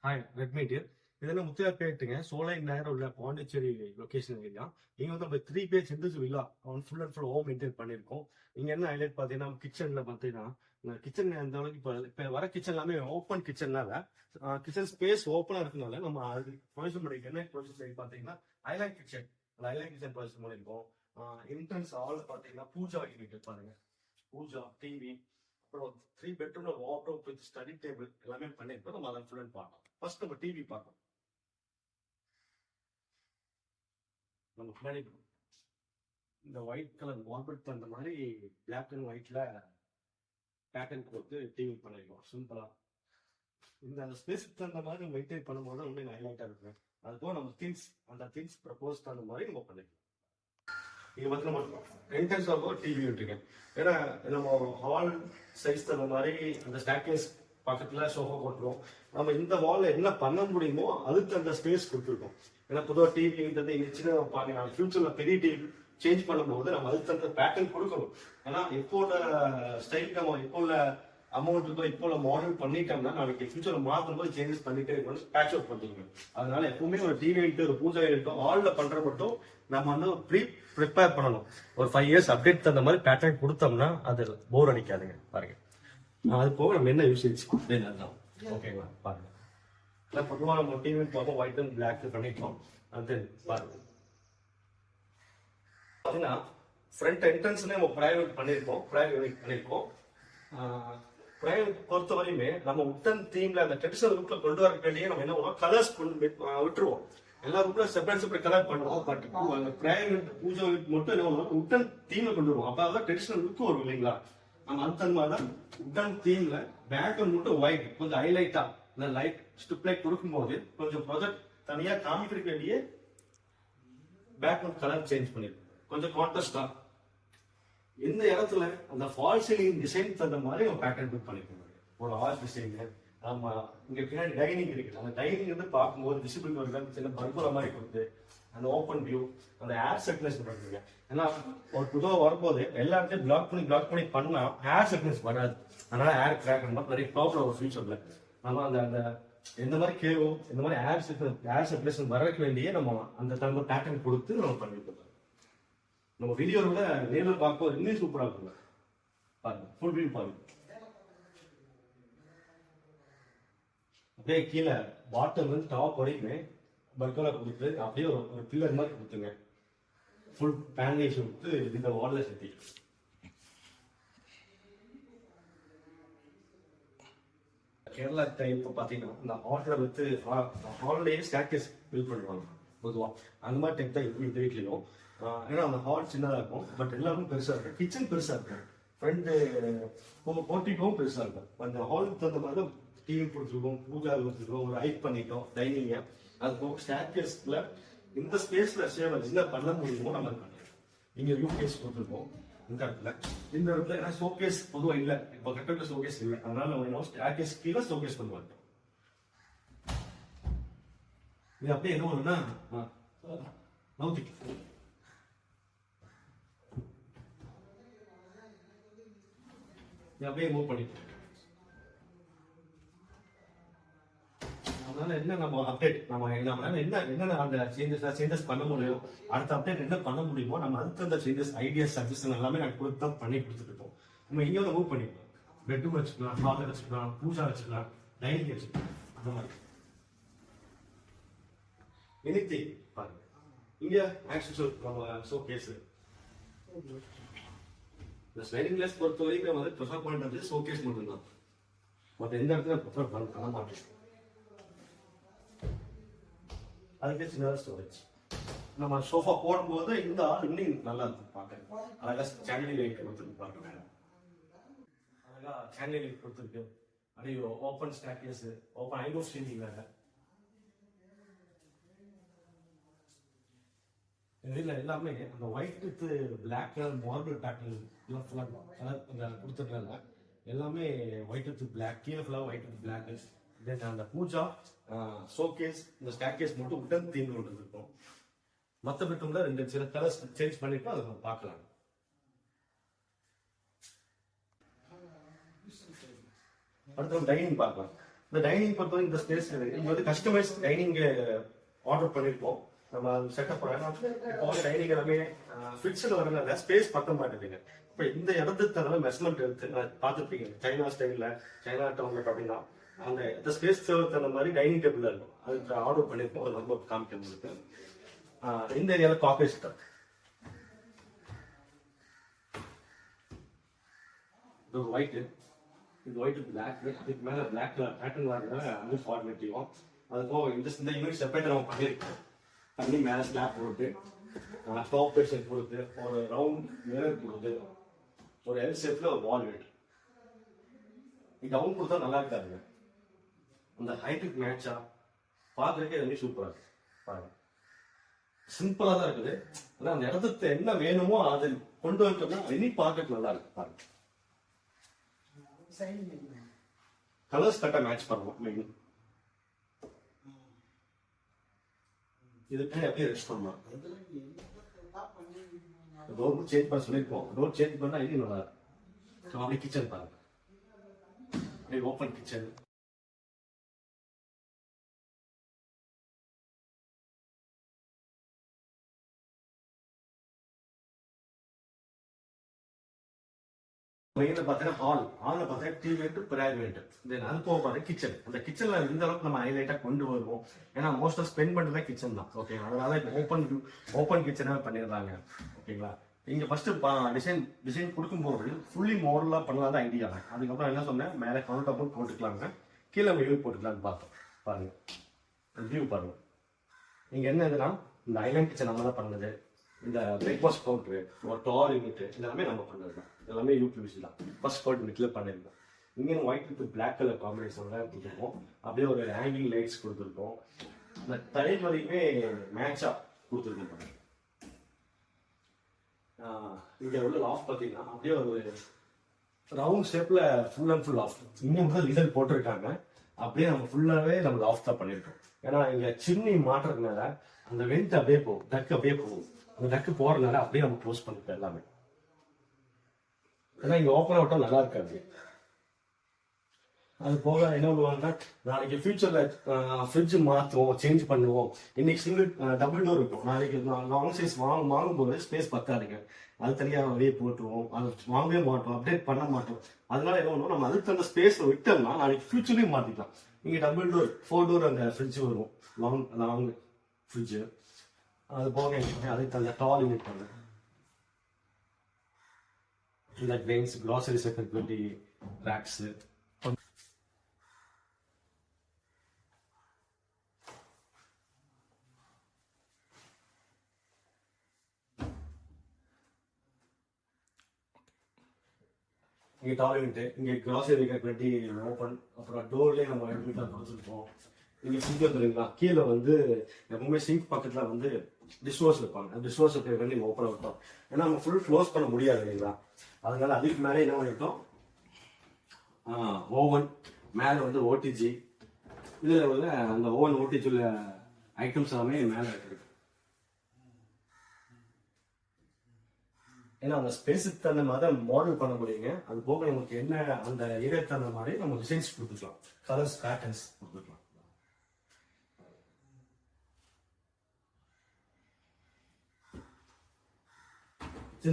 Hi ரெட்மீட் இதெல்லாம் முத்தியாப்பேட்டுங்க சோலை நேரம் உள்ள பாண்டிச்சேரி லொகேஷன் ஏரியா. இங்க வந்து நம்ம 3 page individual villa full and full home maintain பண்ணியிருக்கோம். இங்க என்ன ஹைலைட் பார்த்தீங்கன்னா கிச்சன்ல பார்த்தீங்கன்னா கிச்சன் அந்த அளவுக்கு இப்போ வர கிச்சன் எல்லாமே ஓப்பன் கிச்சன்னால கிச்சன் ஸ்பேஸ் ஓப்பனா இருக்கனால நம்ம அது ப்ரொவிஷன் பண்ணிருக்கோம். என்ன ப்ரொவிஷன் பண்ணி பார்த்தீங்கன்னா island kitchen island kitchen provision பண்ணியிருக்கோம். என்ட்ரன்ஸ் ஹால் பார்த்தீங்கன்னா பூஜா யூனிட் பாருங்க, பூஜா டிவி, அப்புறம் 3 பெட்ரூம்ல வார்ட்ரோப் வித் ஸ்டடி டேபிள் எல்லாமே பண்ணியிருக்கோம். நம்ம அதை ஃபுல் அண்ட் பார்க்கலாம். ஃபர்ஸ்ட் நம்ம டிவி பார்க்கணும். நம்ம முன்னாடி இந்த ஒயிட் கலர் வால்பெட் அந்த மாதிரி பிளாக் அண்ட் ஒயிட்ல பேட்டர்ன் கொடுத்து டிவி பண்ணிருக்கோம் சிம்பிளா. இந்த ஸ்பேஸ் தகுந்த மாதிரி மெயின்டைன் பண்ணும்போது ரொம்ப ஹைலைட்டா இருக்கும். அதுபோக நம்ம திங்ஸ் அந்த திங்ஸ் ப்ரப்போஸ் தகுந்த மாதிரி நம்ம பண்ணிக்கலாம். இங்க வந்து நம்ம என்ட்ரன்ஸ் ஆகும் டிவி விட்டுருக்கேன். ஏன்னா நம்ம ஹால் சைஸ் தகுந்த மாதிரி அந்த ஸ்டாக்கேஸ் பக்கத்துல சோஃபா போட்டுருவோம். நம்ம இந்த வால்ல என்ன பண்ண முடியுமோ அதுக்கு அந்த ஸ்பேஸ் கொடுத்துருக்கோம். ஏன்னா பொதுவாக டிவின்றது சின்ன பாருங்க ஃபியூச்சர்ல பெரிய டிவி சேஞ்ச் பண்ணும்போது நம்ம அதுக்கு அந்த பேட்டர்ன் கொடுக்கணும். ஏன்னா இப்போ உள்ள ஸ்டைலுக்கு நம்ம இப்போ உள்ள அமௌண்ட்டுக்கோ இப்போ உள்ள மாடல் பண்ணிட்டோம்னா நாளைக்கு ஃபியூச்சர்ல மாற்றும் போது சேஞ்சஸ் பண்ணிட்டே இருக்கணும், பேட்ச் அவுட் பண்ணிக்கணும். அதனால எப்பவுமே ஒரு டிவி எடுத்து ஒரு பூஜை எடுத்தோம் ஹாலில் பண்ற மட்டும் நம்ம வந்து ப்ரிப்பேர் பண்ணணும். ஒரு 5 இயர்ஸ் அப்டேட் தகுந்த மாதிரி பேட்டர்ன் கொடுத்தோம்னா அது போர் அடிக்காதுங்க. பாருங்க அது போக நம்ம என்ன யூசேஜ் அதுதான் ஓகேங்களா. பாருங்க இல்லை பொதுவாக நம்ம டிவி பார்ப்போம் ஒயிட் அண்ட் பிளாக் பண்ணிட்டோம். அது பாருங்க பார்த்தீங்கன்னா ஃப்ரண்ட் என்ட்ரன்ஸ்ல நம்ம ப்ரைவேட் பண்ணியிருக்கோம். ப்ரைவேட் பொறுத்த வரையுமே நம்ம உட்டன் தீம்ல அந்த ட்ரெடிஷனல் லுக்ல கொண்டு வர வேண்டிய நம்ம என்ன பண்ணுவோம் கலர்ஸ் விட்டுருவோம். எல்லா ரூம்ல செப்பரேட் கலர் பண்ணுவோம். பட் ப்ரைவேட் பூஜை மட்டும் என்ன பண்ணுவோம் உட்டன் தீம்ல கொண்டு வருவோம். அப்போ அதான் ட்ரெடிஷனல் லுக் வரும் இல்லைங்களா. நம்ம அந்த மாதிரி தான் உட்டன் தீம்ல பேக்ரவுண்ட் மட்டும் ஒயிட் கொஞ்சம் ஹைலைட்டா இந்த லைட் ஸ்ட்ரிப் லைட் கொடுக்கும்போது கொஞ்சம் ப்ரொஜெக்ட் தனியா காமிக்க வேண்டிய பேக்ரவுண்ட் கலர் சேஞ்ச் பண்ணிருக்கோம். கொஞ்சம் கான்ட்ராஸ்டா எந்த இடத்துல அந்த ஃபால் சீலிங் டிசைன் தகுந்த மாதிரி நம்ம பேட்டர்ன் புக் பண்ணிருக்கோம். ஒரு ஆர்ட் டிசைன் நம்ம இங்க பின்னாடி டைனிங் இருக்கு. அந்த டைனிங் வந்து பார்க்கும்போது விசிபிள் ஒரு சின்ன பர்புரா மாதிரி கொடுத்து அந்த ஓப்பன் வியூ அந்த ஏர் சர்க்குலேஷன் பண்ணுங்க. ஏன்னா ஒரு புதுவாக வரும்போது எல்லா இடத்தையும் பிளாக் பண்ணி பண்ணா ஏர் சர்க்குலேஷன் வராது. அதனால ஏர் கிராக் நிறைய ப்ராப்ளம் ஒரு ஃபியூச்சர்ல. நம்ம அந்த அந்த எந்த மாதிரி கேவோ இந்த மாதிரி ஏர் சர்க்குலேஷன் வரக்கு வேண்டிய நம்ம அந்த தகுந்த பேட்டர்ன் கொடுத்து நம்ம பண்ணிட்டு நம்ம வீடியோல விட நேரில் பார்க்கும்போது இன்னும் சூப்பராக இருக்குங்க. பாருங்க ஃபுல் வியூ பாருங்க. அப்படியே கீழே பாட்டம் வந்து டாப் வரைக்குமே பர்கலா கொடுத்து அப்படியே ஒரு பில்லர் மாதிரி கொடுத்துங்க. ஃபுல் பேனேஜ் கொடுத்து இந்த வால்ல செட்டி கேரளா டைப் பார்த்தீங்கன்னா இந்த ஹால்ல வந்து ஹால்லேயே ஸ்டாக்கேஸ் பில்ட் பண்ணுவாங்க பொதுவாக. அந்த மாதிரி டைப் தான் இந்த வீட்லையும். ஏன்னா அந்த ஹால் சின்னதாக இருக்கும் பட் எல்லாருக்கும் பெருசாக இருக்கும். கிச்சன் பெருசாக இருக்கும், ஃப்ரண்ட் போர்ட்டிக்கும் பெருசாக இருக்கும். அந்த ஹாலுக்கு தகுந்த மாதிரி தான் டிவி கொடுத்துருக்கோம், பூஜா கொடுத்துருக்கோம், ஒரு ஹைட் பண்ணிட்டோம் டைனிங்க. அது போக ஸ்டாக்கேஸ்ல இந்த ஸ்பேஸ்ல சேவ் என்ன பண்ண முடியுமோ நம்ம பண்ணிடுறோம். இங்க யூகேஸ் கொடுத்துருக்கோம் இந்த இடத்துல ஏன்னா ஷோகேஸ் பொதுவாக இல்லை. இப்போ கட்டத்தில் ஷோகேஸ் இல்லை, அதனால நம்ம என்ன ஸ்டாக்கேஸ் கீழே ஷோகேஸ் பண்ணுவாங்க. இது அப்படியே என்ன ஒண்ணுன்னா நவுத்திக்கு அப்படியே மூவ் பண்ணிட்டு அதனால என்ன நம்ம அப்டேட் நம்ம என்ன அந்த சேஞ்சஸ் பண்ண முடியும், அடுத்த அப்டேட் என்ன பண்ண முடியுமோ நம்ம அதுக்கு அந்த சேஞ்சஸ் ஐடியாஸ் சஜஷன் எல்லாமே நான் கொடுத்து தான் பண்ணி கொடுத்துட்டு இருக்கோம். நம்ம இங்கே வந்து மூவ் பண்ணிக்கலாம். பெட்ரூம் வச்சுக்கலாம், ஹால் வச்சுக்கலாம், பூஜா வச்சுக்கலாம், டைனிங் வச்சுக்கலாம். அந்த மாதிரி எனிதிங் பாருங்க. இங்க ஆக்சுவல் நம்ம ஷோகேஸ் இந்த ஸ்லைடிங் கிளாஸ் பொறுத்த வரைக்கும் வந்து ப்ரிஃபர் பண்றது ஷோகேஸ் மட்டும்தான். பட் எந்த இடத்துல ப்ரிஃபர் பண்ண மாட்டேன். அதுக்கு சின்னதாக ஸ்டோரேஜ் நம்ம சோஃபா போடும்போது இந்த ஆள் இன்னும் நல்லா இருக்கும் பார்க்க. அழகா சேனல் லைட் கொடுத்துருக்கு பாருங்க. அழகா சேனல் லைட் கொடுத்துருக்கு. அப்படியே ஓப்பன் ஸ்டாக்கேஸ், ஓப்பன் ஐடோ ஸ்டீலிங் வேற. இதில் எல்லாமே அந்த white with black colour marble pattern colour கொடுத்துருக்காங்க. எல்லாமே ஒயிட் வித் பிளாக், கீழே ஃபுல்லாக ஒயிட் வித் பிளாக். தென் அந்த பூஜா ஷோகேஸ் இந்த ஸ்டாக்கேஸ் மட்டும் உடன் தீம் கொண்டு இருக்கும். மற்ற பெட்ரூம்ல 2 சில கலர்ஸ் சேஞ்ச் பண்ணிட்டு அதை நம்ம பார்க்கலாம். அடுத்து டைனிங் பார்க்கலாம். இந்த டைனிங் பொறுத்தவரை இந்த ஸ்பேஸ் இங்க வந்து கஸ்டமைஸ் டைனிங் ஆர்டர் பண்ணிருப்போம். நம்ம செட்டப் பண்ண டைனிங் எல்லாமே ஃபிக்ஸ்டு வரல, ஸ்பேஸ் பத்த மாட்டேங்குது. இப்போ இந்த இடத்துக்கு தகுந்த மெஷர்மெண்ட் எடுத்து பார்த்துருப்பீங்க சைனா ஸ்டைலில், சைனா டவுன்ல அப்படின்னா அந்த ஸ்பேஸ் தகுந்த மாதிரி டைனிங் டேபிள் இருக்கும். அதுக்கு ஆர்டர் பண்ணிருப்போம். அது ரொம்ப காமிக்க முடியுது. இந்த ஏரியாவில் காஃபி செட்டப், இது ஒரு ஒயிட்டு, இது ஒயிட் பிளாக், இதுக்கு மேலே பிளாக் கலர் பேட்டர்ன் வரதுனால அது ஃபார்மேட்டிவும். அதுக்கும் இந்த யூனிட் செப்பரேட் நம்ம பண்ணியிருக்கோம். பண்ணி மேலே ஸ்லாப் போட்டு டாப் பெர்ஷன் கொடுத்து ஒரு ரவுண்ட் மிரர் கொடுத்து ஒரு எல் ஷேப்ல ஒரு வால் வெயிட் டவுன் கொடுத்தா நல்லா இருக்காதுங்க. அந்த ஹைட்டுக்கு மேட்சா பார்க்கறதுக்கே எல்லாமே சூப்பரா இருக்கு. பாருங்க, சிம்பிளா தான் இருக்குது. ஆனா அந்த இடத்துக்கு என்ன வேணுமோ அதை கொண்டு வந்துட்டோம்னா இனி பார்க்கறதுக்கு நல்லா இருக்கு. பாருங்க, கலர்ஸ் கரெக்டா மேட்ச் பண்ணணும். மெயின் இதுக்கு அப்படியே ரெஸ்ட் பண்ணலாம். டோர் சேஞ்ச் பண்ண சொல்லியிருக்கோம். டோர் சேஞ்ச் பண்ணா இது நல்லா இருக்கும். அப்படியே கிச்சன் பாருங்க, அப்படியே ஓப்பன் கிச்சன். மெயின்ல பாத்தீங்கன்னா ஹால்ல பாத்தீங்கன்னா டிவி பிரைவேட். தென் அது போக பாருங்க கிச்சன். அந்த கிச்சன்ல இந்த அளவுக்கு நம்ம ஹைலைட்டா கொண்டு வருவோம். ஏன்னா மோஸ்டா ஸ்பெண்ட் பண்றதே கிச்சன் தான். ஓகே, அதனால ஓப்பன் கிச்சனாக பண்ணிடுறாங்க. ஓகேங்களா, இங்க ஃபர்ஸ்ட் டிசைன் கொடுக்கும்போது ஃபுல்லி மாடலா பண்ணலாம் தான் ஐடியா. அதுக்கப்புறம் என்ன சொன்னேன், மேலே கவுண்டர் டாப் போட்டுக்கலாங்க, கீழே வியூ போட்டுக்கலாம்னு பார்த்தோம். பாருங்க வியூ பாருங்க. இங்க என்ன இதுனா இந்த ஐலாண்ட் கிச்சன் நம்ம தான் பண்ணது. இந்த பிரேக்ஃபாஸ்ட் கவுண்டரு, ஒரு டார் யூனிட் எல்லாமே நம்ம பண்ணது தான். எல்லாமே யூபிவிசி தான். ஃபர்ஸ்ட் கவுண்ட் யூனிட்ல பண்ணிருக்கோம். இங்கே ஒயிட் வித் பிளாக் கலர் காம்பினேஷன்ல கொடுத்துருக்கோம். அப்படியே ஒரு ஹேங்கிங் லைட்ஸ் கொடுத்துருக்கோம். இந்த டைல் வரைக்குமே மேட்சா கொடுத்துருக்கோம். இங்க உள்ள லாஃப்ட் பார்த்தீங்கன்னா அப்படியே ஒரு ரவுண்ட் ஷேப்ல ஃபுல் அண்ட் ஃபுல் லாஃப்ட். இங்கே முதல் லிடர் போட்டிருக்காங்க. அப்படியே நம்ம ஃபுல்லாவே நம்ம லாஃப்ட் தான் பண்ணிருக்கோம். ஏன்னா இங்க சிம்னி மாட்டுறதுனால அந்த வெண்ட் அப்படியே போகும், டக் அப்படியே போகும். அந்த டக்கு போறதுனால அப்படியே நம்ம க்ளோஸ் பண்ணிப்போம் எல்லாமே. ஏன்னா இங்க ஓப்பன் அவுட்டா நல்லா இருக்காது. அது போக என்ன பண்ணுவாங்கன்னா, நாளைக்கு ஃபியூச்சர்ல ஃப்ரிட்ஜ் மாற்றுவோம், சேஞ்ச் பண்ணுவோம். இன்னைக்கு சிங்கிள் டபுள் டோர் இருக்கும். நாளைக்கு லாங் சைஸ் வாங்கும்போது ஸ்பேஸ் பத்தாதுங்க. அது தனியாக வெளியே போட்டுருவோம். அது வாங்கவே மாட்டோம், அப்டேட் பண்ண மாட்டோம். அதனால என்ன பண்ணுவோம், நம்ம அதுக்கு அந்த ஸ்பேஸ் விட்டோம்னா நாளைக்கு ஃபியூச்சர்லையும் மாற்றிக்கலாம். இங்கே டபுள் டோர் 4 டோர் அந்த ஃப்ரிட்ஜ் வரும், லாங் ஃப்ரிட்ஜு. அது போக அதுக்கு அந்த டால் யூனிட் பண்ணு, இந்த கிரெயின்ஸ் கிராசரி செக்யூரிட்டி ரேக்ஸு. இங்கே டால் யூனிட், இங்கே கிராசரி செக்யூரிட்டி ஓப்பன். அப்புறம் டோர்லேயே நம்ம யூனிட்டாக கொடுத்துருப்போம். இங்கே சிங்க் வந்துருங்களா, கீழே வந்து எப்பவுமே சிங்க் பக்கத்தில் வந்து டிஷ்வாஷ் வைப்பாங்க. டிஷ்வாஷ் பண்ணி ஓப்பன் வைப்போம். ஏன்னா நம்ம ஃபுல் க்ளோஸ் பண்ண முடியாது இல்லைங்களா. அதனால அதுக்கு மேலே என்ன பண்ணிட்டோம், ஓவன் மேலே வந்து ஓடிஜி. இதில் வந்து அந்த ஓவன் ஓடிஜி உள்ள ஐட்டம்ஸ் எல்லாமே மேலே இருக்குது. ஏன்னா அந்த ஸ்பேஸுக்கு தகுந்த மாதிரி மாடல் பண்ண முடியுங்க. அது போக நமக்கு என்ன அந்த ஏரியா தகுந்த மாதிரி நம்ம டிசைன்ஸ் கொடுத்துக்கலாம், கலர்ஸ் பேட்டர்ன்ஸ் கொடுத்துக்கலாம்.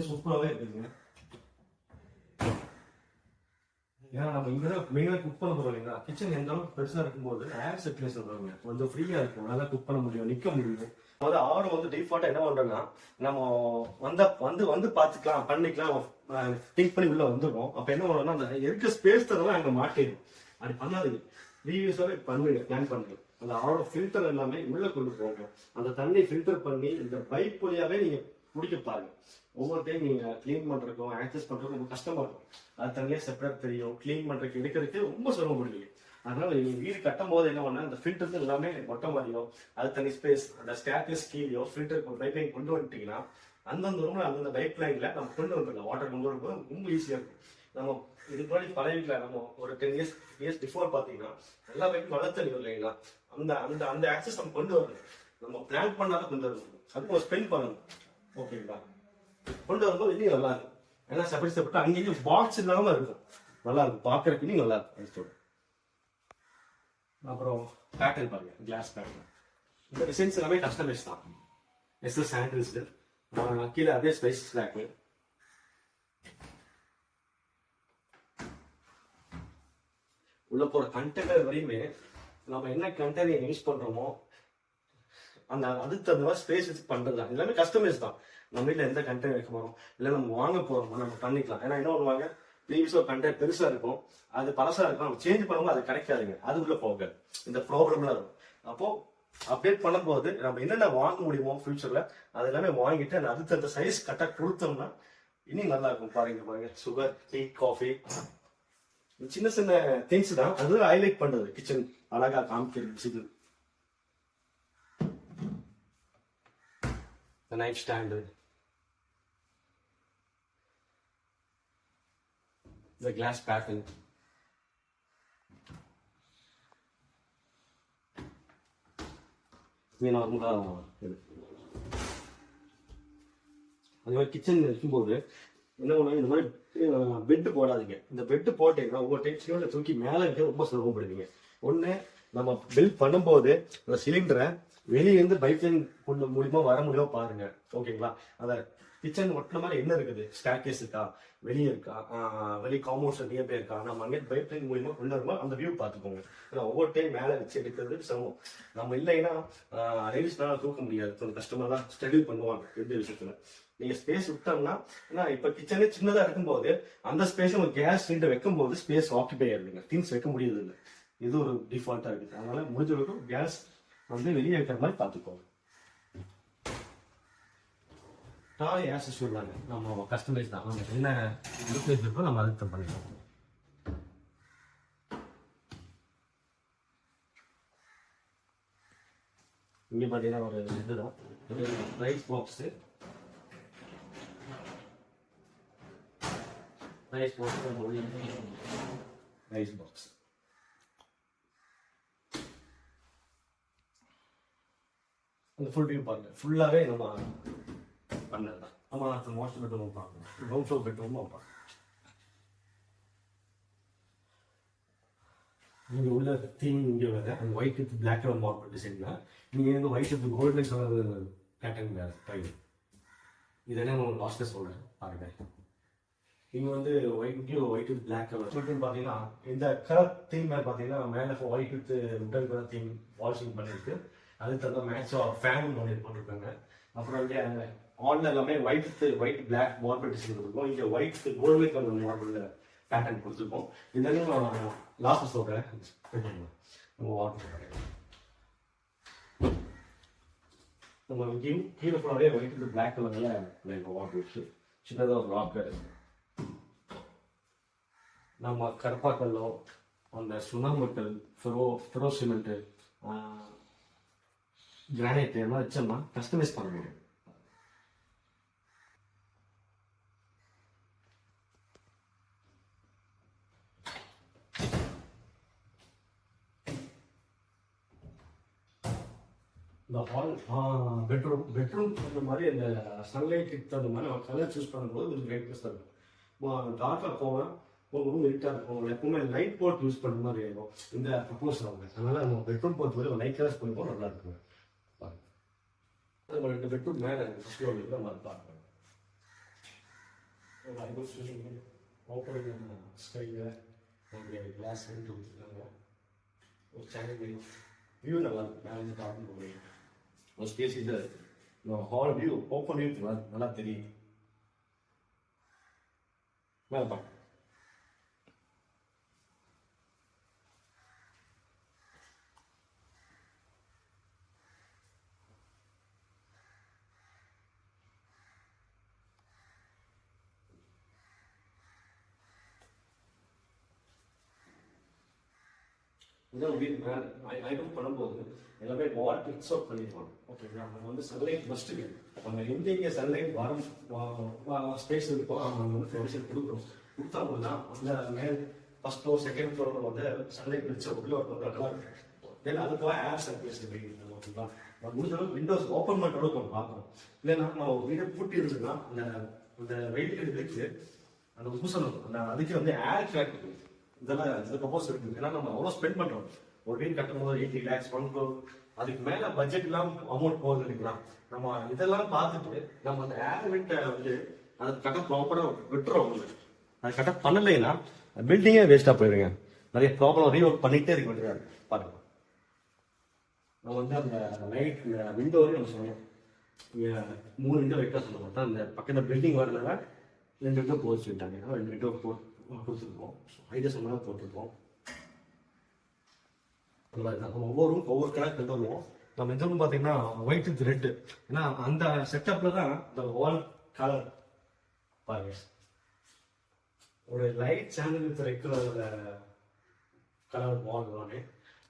சூப்பராகவே இருக்குதுங்க. ஏன்னா நம்ம இங்கதான் மெயினாக குக் பண்ண போறோம் இல்லைங்களா. கிச்சன் எந்த அளவுக்கு பெருசா இருக்கும்போது ஏர் சர்க்குலேஷன் வருவாங்க, கொஞ்சம் ஃப்ரீயா இருக்கும், நல்லா குக் பண்ண முடியும், நிக்க முடியும். அதாவது ஆர்டர் வந்து டிஃபால்ட்டா என்ன பண்றோம்னா, நம்ம வந்து பாத்துக்கலாம், பண்ணிக்கலாம், திங்க் பண்ணி உள்ள வந்துடும். அப்ப என்ன பண்ணோம்னா, அந்த இருக்க ஸ்பேஸ் தரலாம் அங்க மாட்டிடும். அப்படி பண்ணாதீங்க, ரீயூஸாவே பண்ணுங்க, பிளான் பண்ணுங்க. அந்த ஆர்டர் ஃபில்டர் எல்லாமே உள்ள கொண்டு போங்க. அந்த தண்ணி ஃபில்டர் பண்ணி இந்த பைப் வழியாவே நீங்க குடிக்க பாருங்க. ஒவ்வொரு டைம் நீங்க கிளீன் பண்றதுக்கும் ஆக்சஸ் பண்றதுக்கும் ரொம்ப கஷ்டமா இருக்கும். அது தனியாக செப்பரேட் தெரியும், கிளீன் பண்றதுக்கு எடுக்கிறதுக்கு ரொம்ப சிரமப்படுவீங்க. அதனால நீங்க வீடு கட்டும் போது என்ன பண்ண, அந்த ஃபில்டருக்கு எல்லாமே மொட்டை மாதிரியோ அது தனி ஸ்பேஸ், அந்த ஸ்டேர்கேஸ் கீழேயோ ஃபில்டருக்கு ஒரு பைப் லைன் கொண்டு வந்துட்டீங்கன்னா அந்தந்த ரூம்ல அந்தந்த பைப் லைன்ல நம்ம கொண்டு வந்துடலாம். வாட்டர் கொண்டு வரும்போது ரொம்ப ஈஸியா இருக்கும். நம்ம இதுக்கு முன்னாடி பழைய வீட்டில் நம்ம ஒரு 10 இயர்ஸ் பிஃபோர் பார்த்தீங்கன்னா எல்லா பைப்பும் மழை தண்ணி வரும் இல்லைங்களா. அந்த அந்த அந்த ஆக்சஸ் நம்ம கொண்டு வரணும். நம்ம பிளான் பண்ணாதான் கொண்டு வரணும். அதுக்கு ஒரு ஸ்பெண்ட் பண்ணணும். ஓகேங்களா, கொண்டு வரும்போது இன்னும் நல்லா இருக்கும். ஏன்னா செப்பரேட் அங்கேயும் பாக்ஸ் இல்லாம இருக்கும், நல்லா இருக்கும் பார்க்கறதுக்கு, நல்லா இருக்கும். அப்புறம் பேட்டர்ன் பாருங்க, கிளாஸ் பேட்டர்ன். இந்த டிசைன்ஸ் எல்லாமே கஸ்டமைஸ் தான். எஸ்எஸ் ஹேண்டில்ஸ், கீழே அதே ஸ்பைஸ் ஸ்லாக்கு. உள்ள போற கண்டெய்னர் வரையுமே நம்ம என்ன கண்டெய்னர் யூஸ் பண்றோமோ அந்த அதுக்கு தகுந்த மாதிரி ஸ்பேஸ் வச்சு பண்றது தான். எல்லாமே கஸ்டமைஸ் தான். நம்ம வீட்டில் எந்த கண்டெய்னர் வைக்க போறோம், இல்லை நம்ம வாங்க போறோமோ நம்ம பண்ணிக்கலாம். ஏன்னா என்ன பண்ணுவாங்க, ப்ரீவியஸ் ஒரு கண்டெய்னர் பெருசா இருக்கும், அது பழசா இருக்கும், நம்ம சேஞ்ச் பண்ணும்போது அது கிடைக்காதுங்க, அது உள்ள போக இந்த ப்ராப்ளம்லாம் இருக்கும். அப்போ அப்டேட் பண்ணும்போது நம்ம என்னென்ன வாங்க முடியுமோ ஃபியூச்சர்ல அது எல்லாமே வாங்கிட்டு அதுக்கு அந்த சைஸ் கரெக்டாக கொடுத்தோம்னா இன்னும் நல்லா இருக்கும். பாருங்க சுகர், டீ, காஃபி, சின்ன சின்ன திங்ஸ் தான், அது ஹைலைட் பண்றது கிச்சன் அழகா காமிக்கிறது. Night stand, the glass pattern. இது நார்மலா இது. அதே மாதிரி கிச்சன் இருக்கும்போது என்ன பண்ணுவாங்க, இந்த மாதிரி பெட்டு போடாதீங்க. இந்த பெட்டு போட்டீங்கன்னா ஒவ்வொரு டைம் சிலிண்டரை தூக்கி மேலே இருக்க ரொம்ப சிரமப்படுவீங்க. ஒன்று நம்ம பில்ட் பண்ணும்போது அந்த சிலிண்டரை வெளியிருந்து பைப் லைன் கொண்டு மூலியமா வர முடியுமா பாருங்க, ஓகேங்களா? அந்த கிச்சன் ஒட்டின மாதிரி என்ன இருக்குது, ஸ்டார்கேஸ் இருக்கா, வெளியே இருக்கா, வெளியே காம்பவுண்ட்ஸ் நியர்பை இருக்கா, நம்ம அங்கே பைப் லைன் மூலியமா கொண்டு வரும்போது அந்த வியூ பார்த்துக்கோங்க. ஏன்னா ஒவ்வொரு டைம் மேலே வச்சு எடுக்கிறது சிரமம். நம்ம இல்லைன்னா லேடிஸ்னால தூக்க முடியாது, கொஞ்சம் கஷ்டமா தான் ஸ்ட்ரகிள் பண்ணுவாங்க எந்த விஷயத்துல. நீங்க ஸ்பேஸ் விட்டோம்னா, ஏன்னா இப்ப கிச்சனே சின்னதா இருக்கும்போது அந்த ஸ்பேஸ் உங்க கேஸ் சிலிண்டர் வைக்கும் போது ஸ்பேஸ் ஆக்கிபை ஆயிருதுங்க, திங்ஸ் வைக்க முடியாது இல்லை. இது ஒரு டிஃபால்ட்டா இருக்குது. அதனால முடிஞ்ச அளவுக்கு கேஸ் வந்து வெளியே வைக்கிற மாதிரி பார்த்துக்கோங்க. டாய் ஆக்சஸ் தாங்க, நம்ம கஸ்டமைஸ் தான். நம்ம என்ன யூசேஜ் இருக்கோ நம்ம அதுக்கு பண்ணிக்கலாம். இங்கே பார்த்தீங்கன்னா ஒரு இதுதான் ரைஸ் பாக்ஸு. ரைஸ் பாக்ஸ் அந்த ஃபுல் வியூ பாருங்க, ஃபுல்லாகவே நம்ம பண்ணது தான். நம்ம மாஸ்டர் பெட்ரூம் பார்க்கணும், கிரவுண்ட் ஃப்ளோர் பெட்ரூமும் பார்க்கணும். நீங்கள் உள்ள தீம் இங்கே வேறு அந்த white with black colour marble டிசைன்னா, நீங்கள் வந்து white with golden colour pattern வேறு டைல். இதெல்லாம் உங்களுக்கு லாஸ்ட்டில் சொல்கிறேன் பாருங்க. இங்கே வந்து ஒயிட் வித் பிளாக் கலர் சொல்லிட்டு பார்த்தீங்கன்னா இந்த கலர் தீம் மேலே பார்த்தீங்கன்னா மேலே white with wooden colour theme washing பண்ணியிருக்கு. அதுக்கு தகுந்த மேட்சாக ஃபேன் ஒன்று போட்டிருக்காங்க. அப்புறம் வந்து ஆன்ல எல்லாமே ஒயிட் பிளாக் மார்பிள் டிசைன் இருக்கும். இங்கே white gold colour marble pattern கொடுத்துருக்கோம். இதெல்லாம் நான் லாஸ்ட் சொல்கிறேன். நம்ம இங்கேயும் கீழே ஃபுல்லாகவே ஒயிட் வித் பிளாக் கலரில் வாட்டர் சின்னதாக ஒரு ராக்கர். நம்ம கருப்பாக்கல்லோ அந்த சுண்ணாம்புக்கல், ஃபெரோ சிமெண்ட்டு, கிரானைட் எல்லாம் வச்சோம்னா கஸ்டமைஸ் பண்ண முடியும். இந்த ஹால் பெட்ரூம் அந்த மாதிரி அந்த சன்லைட்டுக்கு தகுந்த மாதிரி நம்ம கலர் சூஸ் பண்ணும்போது கொஞ்சம் பிரைட்னஸ் தான் இருக்கும். டார்க்காக போவேன், ஒரு ரூம் இருட்டாக இருக்கும், எப்பவுமே லைட் போர்ட் யூஸ் பண்ணுற மாதிரி இருக்கும் இந்த ப்ரப்போஸ் ஆகுங்க. அதனால நம்ம பெட்ரூம் பொறுத்த வரை லைட் கலர்ஸ் பண்ணும்போது நல்லா இருக்குங்க. நம்ம 2 பெட்ரூம் மேலே ஃபர்ஸ்ட் ஃப்ளோரில் நம்ம பார்க்கலாம். ஓப்பன் ஸ்கையில் நம்மளுடைய கிளாஸ் வந்து கொடுத்துருக்காங்க. ஒரு சேனல் வியூ நல்லா இருக்கும். மேலே வந்து பார்க்க முடியும். ஒரு ஸ்பேஸ் இதில் இருக்குது. ஹால் வியூ ஓப்பன் வியூ நல்லா தெரியும். மேலே பார்க்க இதான் வீடு மேலே ஐட்டம் பண்ணும்போது எல்லாமே வால் பிக்ஸ் அவுட் பண்ணிடுவாங்க. ஓகேங்களா? நம்ம வந்து சன்லைட் மஸ்ட்டுங்க. நம்ம எங்கே சன்லைட் வரும் ஸ்பேஸ் இருக்கோ நம்ம வந்து ப்ரொவிஷன் கொடுத்தா தான் அந்த மேல் ஃபர்ஸ்ட் ஃப்ளோர் செகண்ட் ஃப்ளோரில் வந்து சன்லைட் பிடிச்ச உள்ள ஒரு நல்லா இருக்கும். தென் அதுக்காக ஏர் சர்க்குலேஷன் வைக்கணும். ஓகேங்களா? நம்ம முடிஞ்ச அளவுக்கு விண்டோஸ் ஓப்பன் பண்ணுற அளவுக்கு நம்ம பார்க்கணும். இல்லைன்னா நம்ம வீடை பூட்டி இருந்துன்னா அந்த வெயிட் எடுத்து அந்த ஊசல் அந்த அதுக்கு வந்து ஏர் ட்ராக் இதெல்லாம் இந்த ப்ரப்போஸ் இருக்குது. ஏன்னா நம்ம அவ்வளோ ஸ்பெண்ட் பண்ணுறோம். ஒரு வீடு கட்டும் போது 80 lakhs 1 crore அதுக்கு மேல பட்ஜெட் எல்லாம் அமௌண்ட் போகுது இல்லைங்களா? நம்ம இதெல்லாம் பார்த்துட்டு நம்ம அந்த ஏர்மெண்ட்டை வந்து அதை கட்ட ப்ராப்பரா விட்டுறோம். அது கட்ட பண்ணலைன்னா பில்டிங்கே வேஸ்டா போயிடுங்க. நிறைய ப்ராப்ளம் ரீஒர்க் பண்ணிட்டே இருக்க வேண்டியது. பாருங்க, நம்ம வந்து அந்த லைட் விண்டோ வரையும் நம்ம சொன்னோம், 3 விண்டோ வைக்க சொல்ல மாட்டோம். அந்த பக்கத்தில் பில்டிங் வரதுனால 2 விண்டோ போட்டு விட்டாங்க. 2 விண்டோ கொடுத்துருப்போம். ஐடியா சொன்னாலும் போட்டிருப்போம். நம்ம ஒவ்வொரு கலர் கொண்டு வருவோம். நம்ம இந்த ரூம் பார்த்தீங்கன்னா ஒயிட் வித் ரெட். ஏன்னா அந்த செட்டப்ல தான் இந்த வால் கலர் பாருங்க, ஒரு light channel with red colour wall தானே.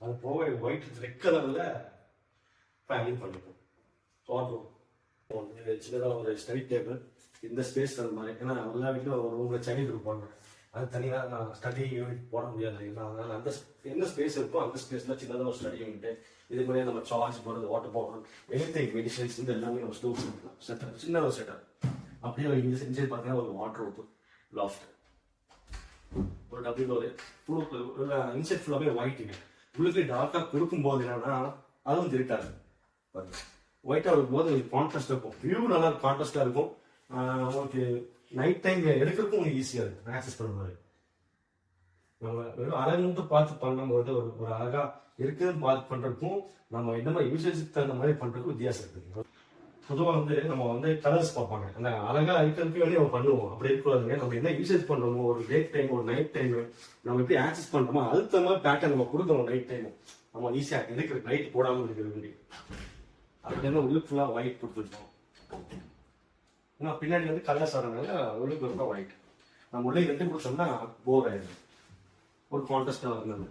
அது போக ஒயிட் வித் ரெட் கலர்ல பேனிங் பண்ணிப்போம். சின்னதாக ஒரு ஸ்டடி டேபிள் இந்த ஸ்பேஸ் தர மாதிரி. ஏன்னா எல்லா வீட்டிலும் ஒரு ரூம்ல சைல்டு இருப்பாங்க. அது தனியாக நான் ஸ்டடி யூனிட் போட முடியாது. அதனால அந்த என்ன ஸ்பேஸ் இருக்கோ அந்த ஸ்பேஸ்ல சின்னதாக ஒரு ஸ்டடி யூனிட், இது மாதிரி நம்ம சார்ஜ் போடுறது, வாட்டர் பாட்டில், எனிதிங் மெடிசன்ஸ் இந்த எல்லாமே நம்ம ஸ்டோர் பண்ணிக்கலாம். செட்டப் சின்ன ஒரு செட்டப். அப்படியே ஒரு இன்சைட் பார்த்தீங்கன்னா ஒரு வாட்டர் ரோப்பு, லாஃப்ட், ஒரு டபுள் இன்சைட் ஃபுல்லாகவே ஒயிட்டுங்க. உங்களுக்கு டார்க்காக கொடுக்கும்போது என்னன்னா அதுவும் இருக்காது. ஒயிட்டாக இருக்கும்போது கான்ட்ராஸ்டாக இருக்கும். வியூ நல்லா கான்ட்ராஸ்டாக இருக்கும். உங்களுக்கு நைட் டைம் எடுக்கிறதுக்கும் உங்களுக்கு ஈஸியாக இருக்கும் ஆக்சஸ் பண்ணுற மாதிரி. நம்ம வெறும் அழகு பார்த்து பண்ணும்போது ஒரு அழகா இருக்குதுன்னு பார்த்து பண்ணுறதுக்கும் நம்ம இந்த மாதிரி யூசேஜுக்கு தகுந்த மாதிரி பண்ணுறதுக்கும் வித்தியாசம் இருக்குது. பொதுவாக வந்து நம்ம வந்து கலர்ஸ் பார்ப்பாங்க, அந்த அழகா இருக்கிறதுக்கு வேலையை நம்ம பண்ணுவோம். அப்படி இருக்கக்கூடாதுங்க. நம்ம என்ன யூசேஜ் பண்ணுறோமோ, ஒரு டே டைம் ஒரு நைட் டைம் நம்ம எப்படி ஆக்சஸ் பண்ணுறோமோ அதுக்கு தகுந்த மாதிரி பேட்டர்ன் நம்ம கொடுக்கணும். நைட் டைமும் நம்ம ஈஸியாக எடுக்கிற லைட் போடாமல் இருக்கிற வேண்டி. அப்படி இருந்தால் உள்ளுக்கு ஃபுல்லாக ஒயிட் கொடுத்துருக்கோம். ஏன்னா பின்னாடி வந்து கலர்ஸ் வரனால உள்ளுக்கு ரொம்ப ஒயிட். நம்ம உள்ளே ரெண்டு கொடுத்தோம்னா போர் ஆயிடும். ஒரு கான்ட்ராஸ்டாக வரனால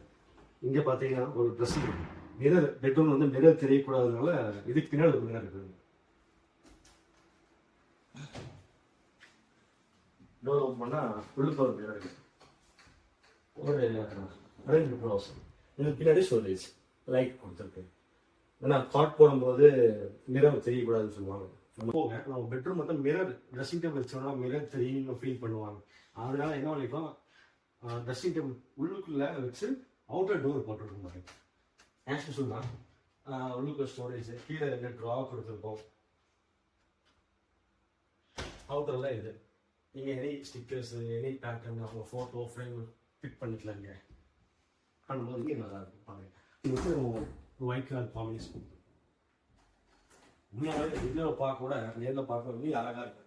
இங்கே பார்த்தீங்கன்னா ஒரு ட்ரெஸ்ஸிங் மிரர், பெட்ரூம் வந்து மிரர் தெரியக்கூடாதனால இதுக்கு பின்னாடி ஒரு மிரர் இருக்குது. டோர் ஓப்பன் பண்ணால் உள்ளுக்கு ஒரு மிரர் இருக்குது. ஒரு ரெண்டு ப்ளவுஸ் இதுக்கு பின்னாடி ஸ்டோரேஜ் லைட் கொடுத்துருக்கு. ஏன்னா காட் போடும்போது மிரர் தெரியக்கூடாதுன்னு சொல்லுவாங்க. நம்ம பெட்ரூம் வந்து மிரர் ட்ரெஸ்ஸிங் டேபிள் வச்சோம்னா மிரர் தெரியும் ஃபீல் பண்ணுவாங்க. அதனால என்ன பண்ணிக்கலாம், ட்ரெஸ்ஸிங் டேபிள் உள்ளுக்குள்ள வச்சு அவுட்டர் டோர் போட்டுருக்கோம் பாருங்க. ஆக்சுவல் தான் உள்ளுக்குள்ள ஸ்டோரேஜ், கீழே 2 ட்ரா கொடுத்துருக்கோம். அவுட்டரில் இது நீங்கள் எனி ஸ்டிக்கர்ஸ், எனி பேட்டர்ன், அவங்க ஃபோட்டோ ஃப்ரேம் பிக் பண்ணிக்கலாம். இங்கே பண்ணும்போது இங்கே நல்லா இருக்கும் பாருங்க. இது வந்து ஒயிட் கலர் காம்பினேஷன். உண்மையாகவே வீடியோவில் பார்க்க கூட நேரில் பார்க்க ரொம்ப அழகாக இருக்கு.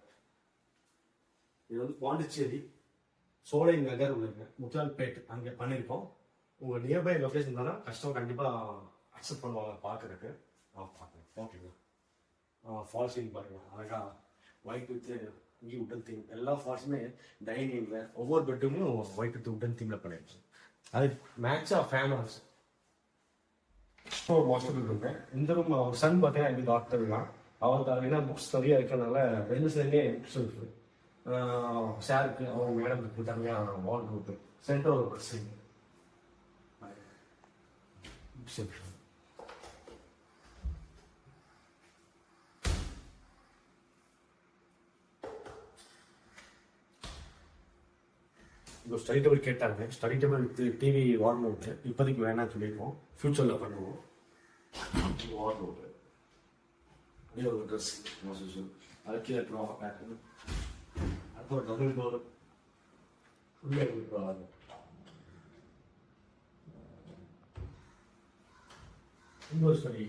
இது வந்து பாண்டிச்சேரி சோலை நகர் உள்ளங்க முத்தால்பேட் அங்கே பண்ணியிருக்கோம். உங்கள் நியர்பை லொக்கேஷன் தானே கஸ்டமர் கண்டிப்பாக அக்செப்ட் பண்ணுவாங்க பார்க்குறதுக்கு. பார்க்குறேன் ஓகேங்களா. ஃபால்ஸிங் பாருங்கள் அழகாக ஒயிட் வித் இங்கே உட்டன் தீம். எல்லா ஃபால்ஸுமே டைனிங்கில் ஒவ்வொரு பெட்ரூமும் ஒயிட் வித் உட்டன் தீமில் பண்ணியிருக்கோம். அது மேட்சாக ஃபேமஸ். Master bedroom. இந்த ரூம் அவர் சன் பார்த்தீங்கன்னா எப்படி டாக்டர் தான். அவருக்கு ஏன்னா புக்ஸ் நிறைய இருக்கிறதுனால 2 சைட்லேயே புக்ஸ் இருக்கு. ஷேருக்கு அவங்க மேடம் இருக்கு, தனியாக வால் இருக்கு, சென்டர் ஒரு ட்ரெஸ்ஸிங். இப்போ ஸ்டடி டேபிள் கேட்டாங்க. Study table with TV wall mount இப்போதைக்கு வேணாம்னு சொல்லியிருக்கோம். ஃபியூச்சரில் பண்ணுவோம். வால் மவுண்ட் அப்படியே ஒரு ட்ரெஸ் அதுக்கே பேட்டர்ன். அடுத்து ஒரு டபுள் டோர் உள்ளே கொடுக்குறாங்க. இன்னொரு ஸ்டடி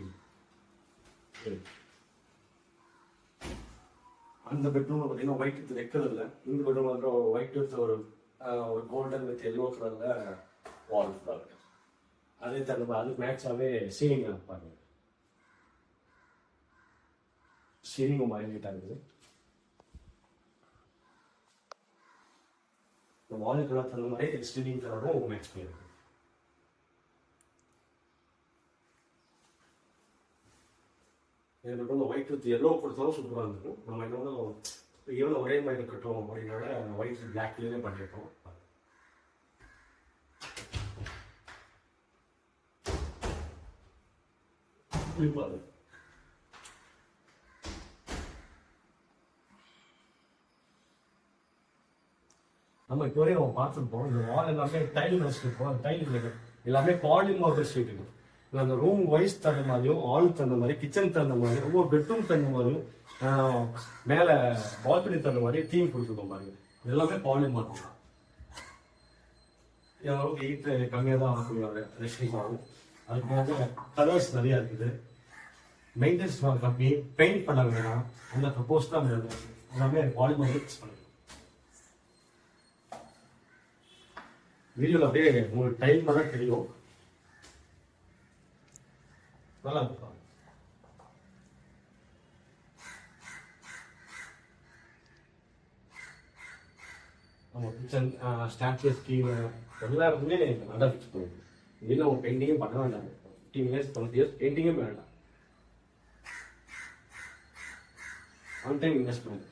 அந்த பெட்ரூம் பார்த்தீங்கன்னா ஒயிட் வித் ரெட் கலர்ல, இந்த பெட்ரூம் வந்து ஒயிட் வித் ஒரு கோல்டன் வித் எல்லோ கலர்ல வால் ஃபுல்லாக. அதே தகுந்த அதுக்கு மேட்சாகவே சீலிங் இருப்பாங்க. சீலிங்கும் மைலேட்டாக இருக்குது. இந்த வால் கலர் தகுந்த மாதிரி சீலிங் கலரும் மேட்ச் பண்ணியிருக்கு. எனக்கு வந்து ஒயிட் வித் எல்லோ கொடுத்தாலும் சூப்பராக இருக்கும். நம்ம இன்னொன்று எவ்வளோ ஒரே மாதிரி கட்டுவோம் அப்படின்னால ஒயிட் பிளாக்லேயே பண்ணியிருக்கோம். நம்ம இப்போ வரையும் பார்த்துருப்போம். இந்த வால் எல்லாமே டைல் வச்சுருப்போம். டைல் எல்லாமே பாலிமார்பிள் ஷீட். அந்த ரூம் வைஸ் தகுந்த மாதிரியும், ஆளுக்கு தகுந்த மாதிரி, கிச்சன் தகுந்த மாதிரியும், ஒவ்வொரு பெட்ரூம் தகுந்த மாதிரியும், மேலே பால்கனி தகுந்த மாதிரி தீம் கொடுத்துருக்கோம் பாருங்க. எல்லாமே பாலிமார்பிள் தான். அளவுக்கு ஹீட் கம்மியாக தான் ஆகக்கூடிய ரெஸ்டிங் ஆகும். அதுக்கு வந்து கலர்ஸ் நிறையா இருக்குது. மெயின்டெனன்ஸ் கம்மி, பெயிண்ட் பண்ண வேணாம். அந்த ப்ரப்போஸ் தான் எல்லாமே பாலிமர் யூஸ் பண்ணுங்க. வீடியோவில் அப்படியே உங்களுக்கு டைம் தான் தெரியும். நல்லா இருக்கும். நம்ம கிச்சன் ஸ்டாண்ட்லெஸ் கீழே எல்லாருக்குமே நல்லா ஃபிக்ஸ் பண்ணுவோம். இதில் உங்கள் பெயிண்டிங்கும் பண்ண வேண்டாம். 15 இயர்ஸ் 20 இயர்ஸ் பெயிண்டிங்கே வேண்டாம். One time investment.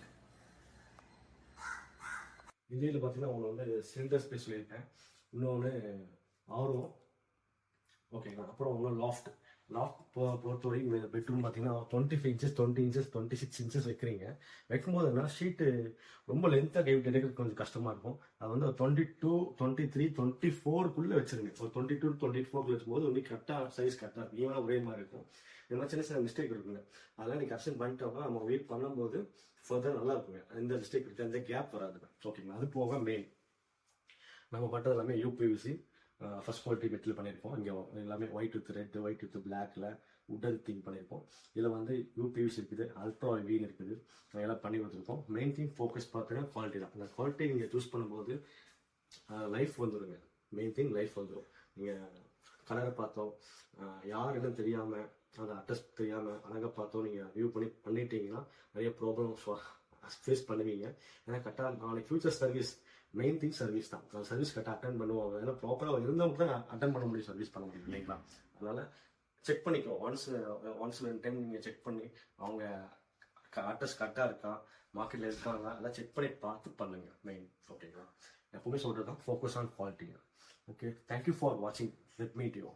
இதில் பார்த்தீங்கன்னா உங்களுக்கு வந்து சிலிண்டர் ஸ்பேஸ் சொல்லியிருக்கேன். இன்னொன்று ஆர்வம் ஓகேங்களா. அப்புறம் இன்னும் லாஃப்ட் பொறுத்தவரைக்கும் பெட்ரூம் பார்த்தீங்கன்னா 25 இன்ச்சஸ் 20 இன்ச்சஸ் 26 இன்ச்சஸ் வைக்கிறீங்க. வைக்கும்போது என்ன ஷீட்டு ரொம்ப லென்த்தாக கைவிட்டு எடுக்கிறது கொஞ்சம் கஷ்டமாக இருக்கும். அது வந்து 22, 23, 24க்குள்ளே வச்சுருங்க. ஒரு 22, 24 வச்சும்போது வந்து கரெக்டாக சைஸ் கரெக்டாக இருக்கும். ஈவனாக ஒரே மாதிரி இருக்கும். இந்த மாதிரி சின்ன சின்ன மிஸ்டேக் இருக்குங்க. அதெல்லாம் நீங்கள் கரெக்ஷன் பண்ணிட்டோம்னா நம்ம வெயிட் பண்ணும்போது ஃபர்தர் நல்லா இருக்குங்க. எந்த மிஸ்டேக் இருக்குது, எந்த கேப் வராதுங்க. ஓகேங்களா. அது போக மெயின் நம்ம பண்ணுறது எல்லாமே யூபிவிசி ஃபர்ஸ்ட் குவாலிட்டி மெட்டீரியல் பண்ணியிருக்கோம். இங்கே எல்லாமே white with red, white with பிளாக்ல உட்டல் திங் பண்ணியிருக்கோம். இதில் வந்து யூபிவிசி இருக்குது, அல்ட்ரா வீன் இருக்குது, எல்லாம் பண்ணி கொடுத்துருக்கோம். மெயின் திங் ஃபோக்கஸ் பார்த்தீங்கன்னா குவாலிட்டி தான். அந்த குவாலிட்டி நீங்கள் சூஸ் பண்ணும்போது லைஃப் வந்துடுங்க. மெயின் திங் லைஃப் வந்துடும். நீங்கள் கலரை பார்த்தோம், யார் என்ன தெரியாமல், அந்த அட்ரஸ் தெரியாமல் அழகாக பார்த்தோம் நீங்கள் வியூ பண்ணிட்டீங்கன்னா நிறைய ப்ராப்ளம்ஸ் ஃபேஸ் பண்ணுவீங்க. ஏன்னா கரெக்டாக நாளைக்கு future service main thing service தான். அந்த சர்வீஸ் கரெக்டாக அட்டன் பண்ணுவாங்க. ஏன்னா ப்ராப்பராக இருந்தவங்க தான் அட்டன் பண்ண முடியும், சர்வீஸ் பண்ண முடியும் இல்லைங்களா. அதனால் செக் பண்ணிக்கோ. ஒன்ஸ் டைம் நீங்கள் செக் பண்ணி அவங்க அட்ரஸ் கரெக்டாக இருக்கா, மார்க்கெட்டில் இருக்காங்க, அதெல்லாம் செக் பண்ணி பார்த்து பண்ணுங்க மெயின். ஓகேங்களா. எப்பவுமே சொல்கிறது தான் ஃபோக்கஸ் ஆன் குவாலிட்டிங்க. ஓகே, தேங்க்யூ ஃபார் வாட்சிங். Let meet you.